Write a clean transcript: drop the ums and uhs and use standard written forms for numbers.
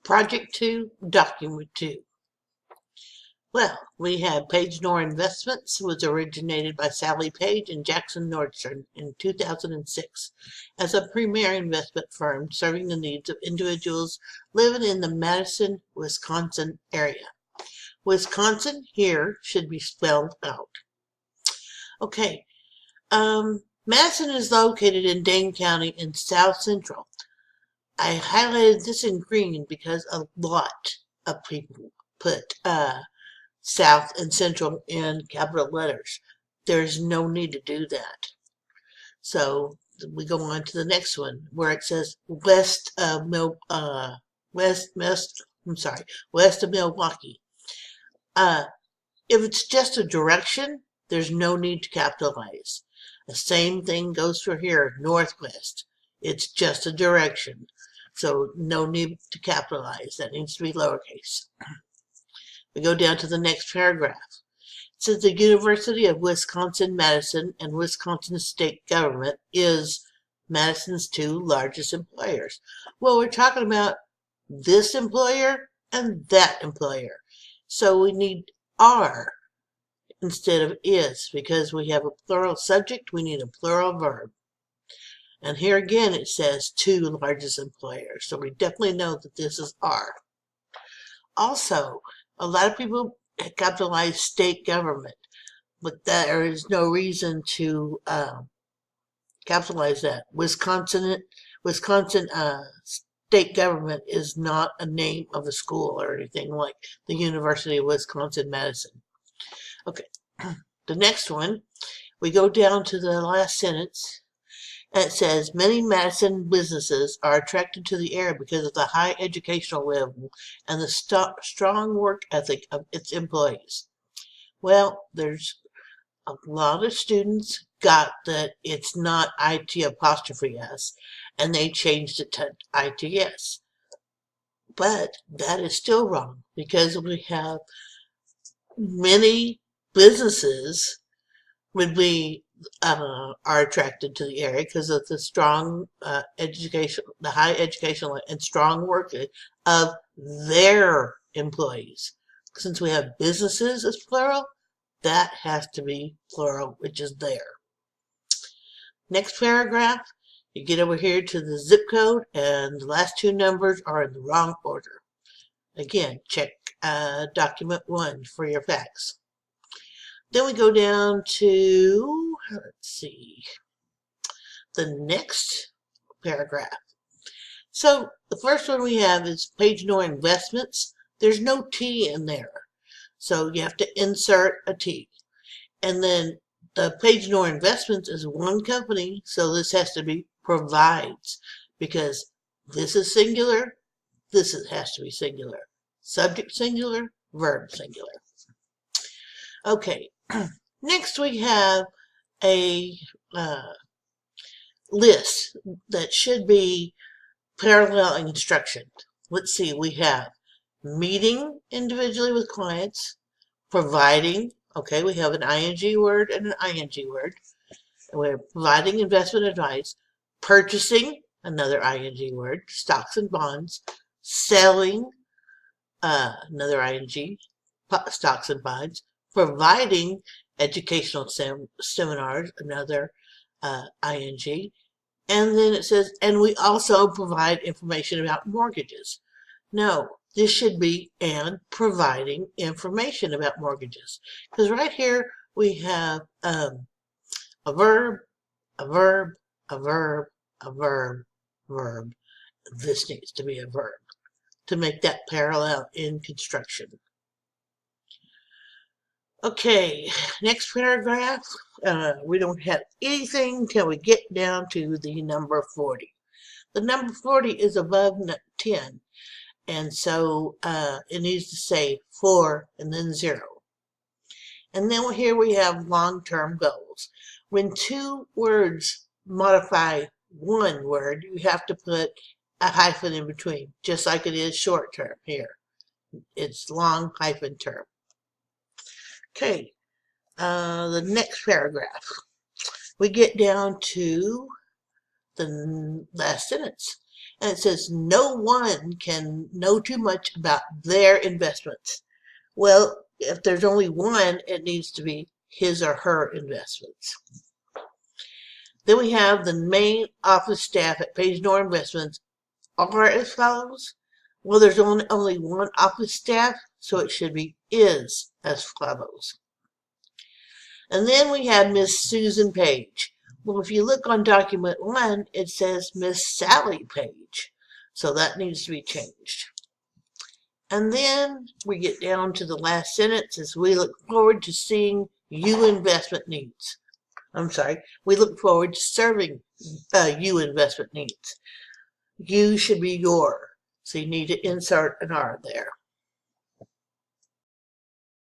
Project 2, Document 2. Well, we have Page Nor Investments, was originated by Sally Page and Jackson Nordstrom in 2006 as a premier investment firm serving the needs of individuals living in the Madison, Wisconsin area. Wisconsin here should be spelled out. Okay, Madison is located in Dane County in South Central. I highlighted this in green because a lot of people put South and Central in capital letters. There's no need to do that. So we go on to the next one where it says west of Milwaukee. If it's just a direction, there's no need to capitalize. The same thing goes for here, northwest. It's just a direction. So no need to capitalize. That needs to be lowercase. We go down to the next paragraph. It says the University of Wisconsin-Madison and Wisconsin state government is Madison's two largest employers. Well, we're talking about this employer and that employer. So we need are instead of is because we have a plural subject, we need a plural verb. And here again it says two largest employers. So we definitely know that this is are. Also, a lot of people capitalize state government, but there is no reason to capitalize that. Wisconsin state government is not a name of a school or anything like the University of Wisconsin-Madison. Okay, the next one, we go down to the last sentence. And it says, many Madison businesses are attracted to the area because of the high educational level and the strong work ethic of its employees. Well, there's a lot of students got that it's not IT''s, and they changed it to ITS. But that is still wrong because we have many businesses would be are attracted to the area because of the strong education, the high educational and strong work of their employees. Since we have businesses as plural, that has to be plural, which is their. Next paragraph, you get over here to the zip code and the last two numbers are in the wrong order. Again, check document 1 for your facts. Then we go down to, let's see, the next paragraph. So the first one we have is Page Nor Investments. There's no T in there. So you have to insert a T. And then the Page Nor Investments is one company, so this has to be provides because this is singular, has to be singular. Subject singular, verb singular. Okay, next we have a list that should be parallel instruction. Let's see, we have meeting individually with clients, providing, okay, we have an ing word and an ing word. We're providing investment advice, purchasing, another ing word, stocks and bonds, selling, another ing, stocks and bonds, providing educational seminars, another ing, and then it says, and we also provide information about mortgages. No, this should be and providing information about mortgages. Because right here we have a verb, a verb, a verb, a verb, verb. This needs to be a verb to make that parallel in construction. Okay, next paragraph. We don't have anything till we get down to the number 40. The number 40 is above 10, and so it needs to say 4 and then 0. And then here we have long-term goals. When two words modify one word, you have to put a hyphen in between, just like it is short term here. It's long hyphen term. Okay, the next paragraph. We get down to the last sentence. And it says no one can know too much about their investments. Well, if there's only one, it needs to be his or her investments. Then we have the main office staff at Page Nor Investments are as follows. Well, there's only one office staff, so it should be is as follows. And then we have Miss Susan Page. Well, if you look on document 1, it says Miss Sally Page, so that needs to be changed. And then we get down to the last sentence as we look forward to seeing you investment needs. We look forward to serving you investment needs. You should be your, so you need to insert an R there.